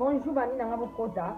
Bonjour, Bani Nanga Bokota.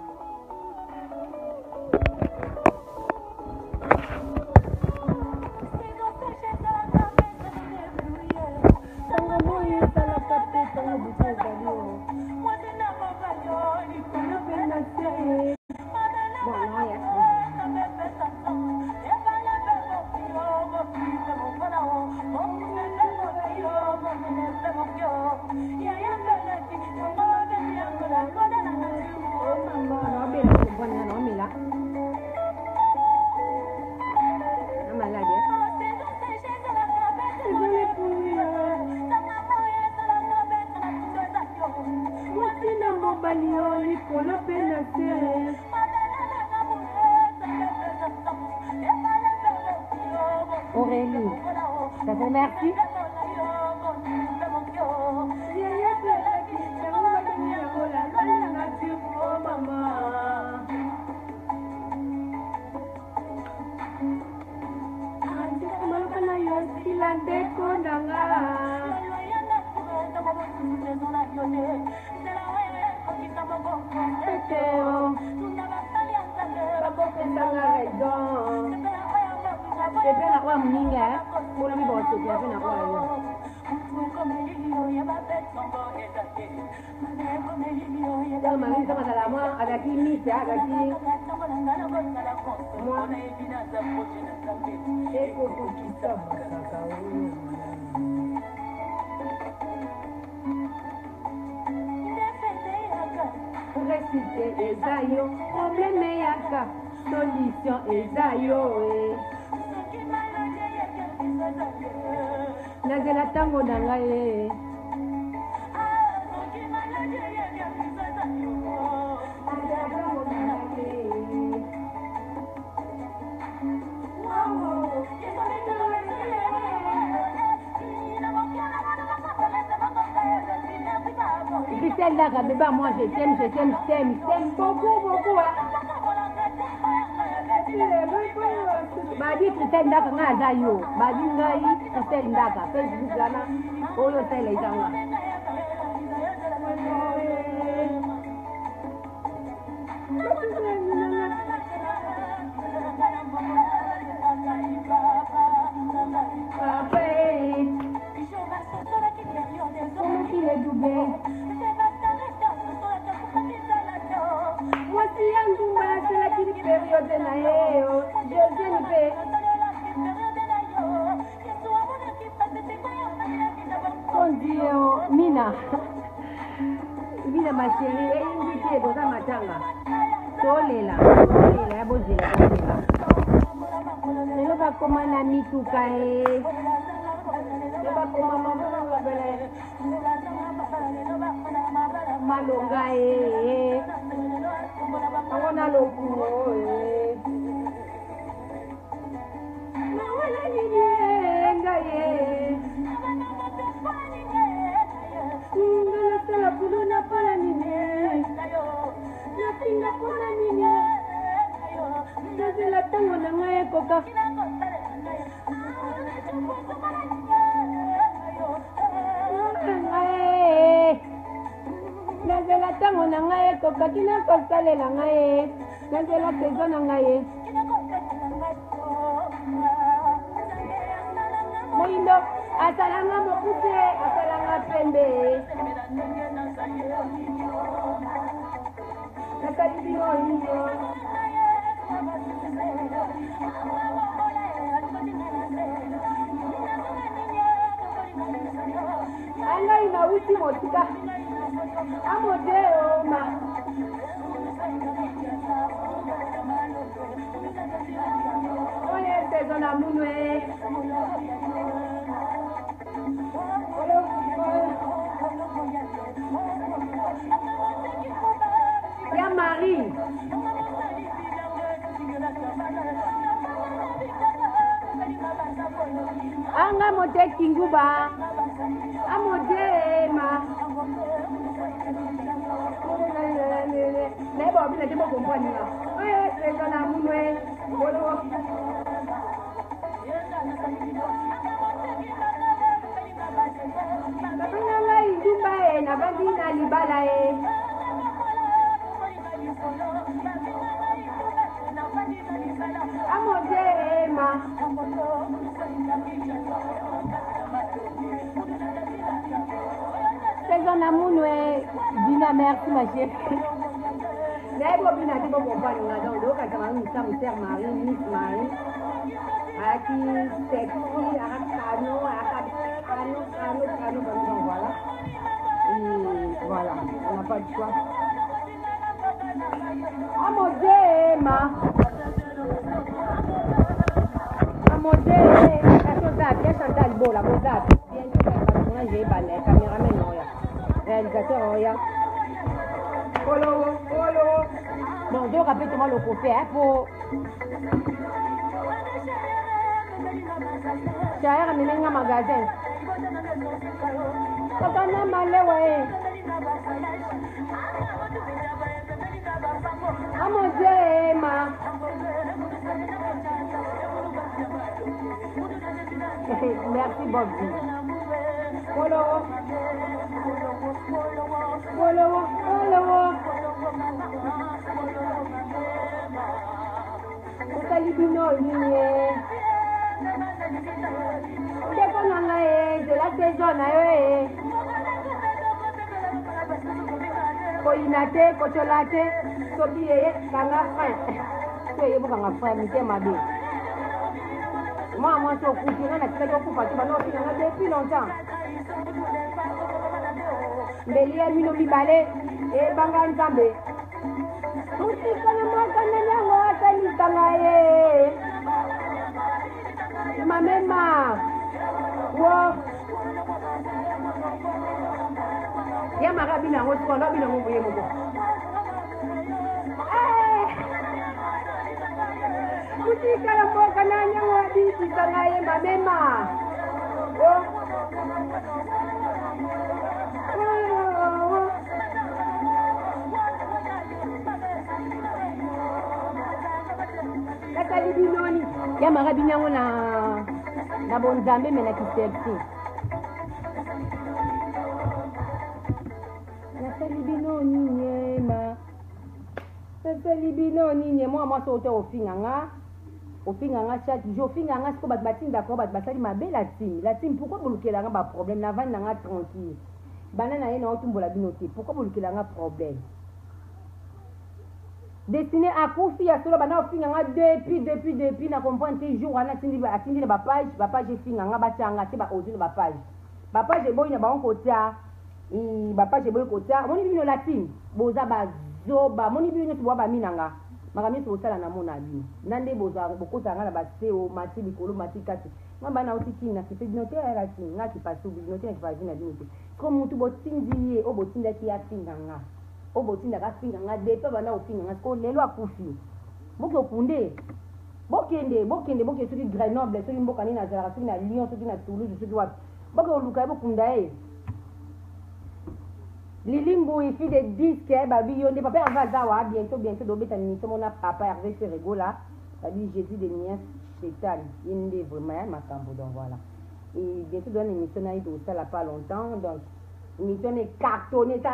Aurélie, ça fait merci. Solution ezayo nazela tango na ngai Christelle Daga, bébé, moi je t'aime beaucoup. Badi Christelle Daga nga zayo, badi ngai Christelle Daga, Facebook lana, oyo tele izanga. Comment il est doublé? Voici un double, c'est la petite période de naïo. Je ne peux. Mon Dieu, Mina. Mina, ma chérie, est invitée dans un matanga. Tolela, bozela. Lelo ba koma na mituka e. Lelo ba koma mama bele. Malonga e. Ona lokuo e. Na wala nini nga e. Ngala tala puluna para nini. Na pinga pona nini. Nazela tango na ngai koka. Nazela tango na ngai koka tina kosalela ngai. Nazela tezo na ngai. Moindo asalanga mokuse asalanga pembe. Nakadibino hiyo. Anga inauti motika. Amodeo ma. Oye tezo na munwe. Ya Marie. Anga mote kinguba. Amode ma. Nebo bila jemo kompani na. Oye tezo na munwe. Bolo. Nabanga indumba e nabandi na libala e. Saison d'amour, Dina, merci ma chérie. Mais bon, Dina, tu peux comprendre, donc, quand tu as une sœur Marie, Miss Marie, qui sexy, cano, voilà. Et voilà, on n'a pas de choix. Ah mon Dieu, ma. Ah mon Dieu, bien Chantal Beau, la Mozart. Bien sûr, j'ai balai, caméraman, réalisateur, Polo. Bon, donc rappelle-moi le coupé, hein, pour. J'ai ramené un magasin. Quand on a mal, ouais. Ah mon Dieu, ma. Merci Bobby. Polo. Libino, de la saison, Koinate, Kocholate, Sobié, Kanga Frère. Soyez vous Kanga Frère, Mité Mabé. Moi, je suis au coupé, on a fait au coupé, depuis longtemps. Bélier, Mino Bibalé, et Bangan Kambe. Ma mère, wow. Ya marabina ngoto kwa labina ngombo yemo go. Kutika la mboka na nyango hadithi sana ye ma mema. Oh. Binoni ya marabina ngona na bonzambe mena kisepsi na salibinoni nyema na salibinoni nyema moi so to ofinganga chaque jour ofinganga siko bat batinda ko bat basali mabe la team pourquoi bolukela nga ba problème na vanda nga tranquille bana na ye na otumbola binote pourquoi bolukela nga problème destiné à confier sur le banal finanga depuis na comprendre tes jours on a tindi ba page finanga ba changa te ba ozu ba page boy na ba on kotia ba page boy kotia moni bino latine boza ba zoba moni bino to ba minanga makami to sala na mona bi nande boza bokota nga na ba seo mati bikolo mati kati ngamba na otiki na kipe note ya latine nga ki pasu bi note ya kipazi na bino te comme mutu botindi ye o botinda ki ya finanga obotinda kafinga nga depe bana ofinga nga ko lelo akufi boko kunde bokende soki Grenoble soki mboka ni na zala soki na Lyon soki na Toulouse soki wapi boko luka bokunda Lilimbo ifi de disque babi yonde papa va zawa bientôt dobeta ni mona papa Hervé Ferregola babi Jésus de Nias Chétan inde vraiment makambo donc voilà et bientôt donne une émission na ido ça là pas longtemps donc émission est cartonnée ça.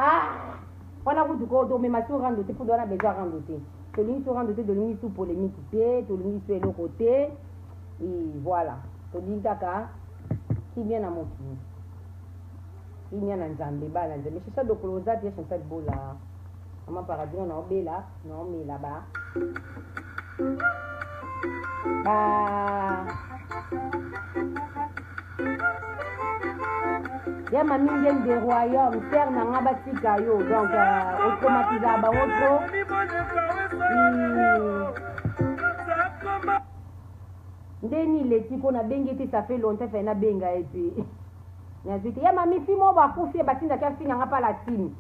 On a voulu que mais ma soeur rende pour donner besoin rendre te ligne sur rendre de ligne sous polémique pied te ligne sur le côté et voilà te ligne kaka qui vient à mon tour qui vient à Nzambe ba Nzambe c'est ça donc l'osa bien c'est cette beau là maman paradis on a bela non mais là-bas ya mamingel des royaumes terre na nga batika yo donc automatiser ba wotro ndeni leti ko na bengeti ça fait longtemps fait na benga et puis nazite ya mami fimo ba kufi batinda ka finga nga pa la team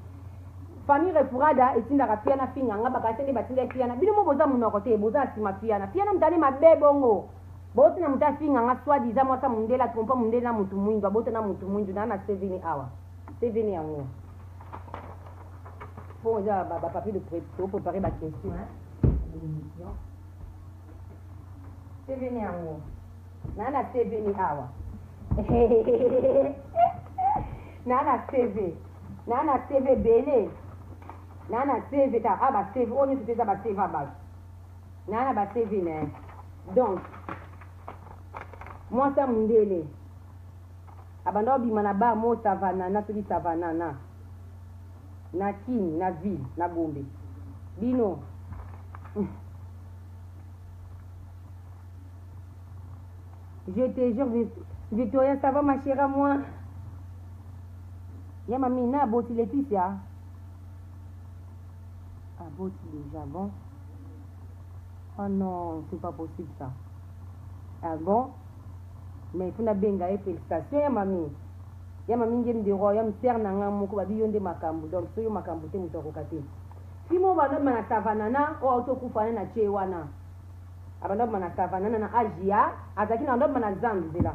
famille refurada etinda ka fiana finga nga bakatende batinda fiana bino mo boza munoko te boza sima fiana mtani mabebongo bote na mutafinga nga swadi za mwasa mundela trompa mundela mutu mwindu bote na mutu mwindu na na 7 hours 7 yango pour ja ba papier de préparer ba question hein de l'émission 7 yango na na 7 hours na na CV bele na na CV ta aba CV on est ça ba CV aba na na ba CV ne donc mwasi ya mundele abanda obima na bar mo savanana soki savanana na kini na ville na Gombe bino je te jure Victoria, ça va ma chère à moi? Ya mami na aboti Laetitia aboti déjà bon. Oh non, c'est pas possible ça. Ah bon? Mais il faut na benga et félicitations ya mami. Ya mami ngem de roi ya mser na nga moko babi yonde makambu. Donc so yo makambu te mutoko kate. Simo bana mana savanana o auto kufana na che wana. Abanda mana savanana na Asia, azaki na ndo mana zandu zela.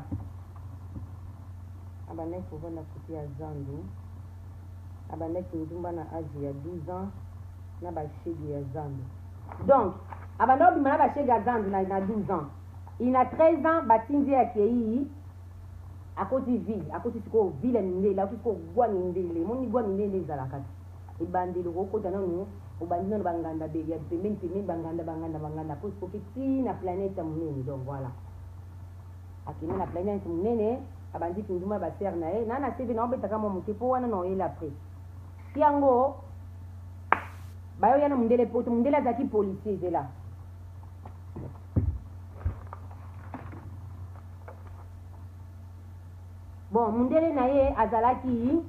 Abanda ko vona kuti ya zandu. Abanda kinzumba na Asia 12 ans na ba shegi ya zandu. Donc, abanda obima na ba shegi ya zandu na 12 ans. Il a 13 ans, Batinzi a créé à côté ville, à côté de ville minde, là où gwa minde, les moni gwa minde les alakat. Et bande le roko dans nous, au bandino banganda be, ya pemen banganda pour profiter na planète munene. Donc voilà. Akina na planète munene, abandi kinduma ba terre na e, nana sebe na obeta kama mutepo wana no ele après. Tiango bayo yana mundele poto, mundele azaki policier c'est là. Bon, mundele na ye azalaki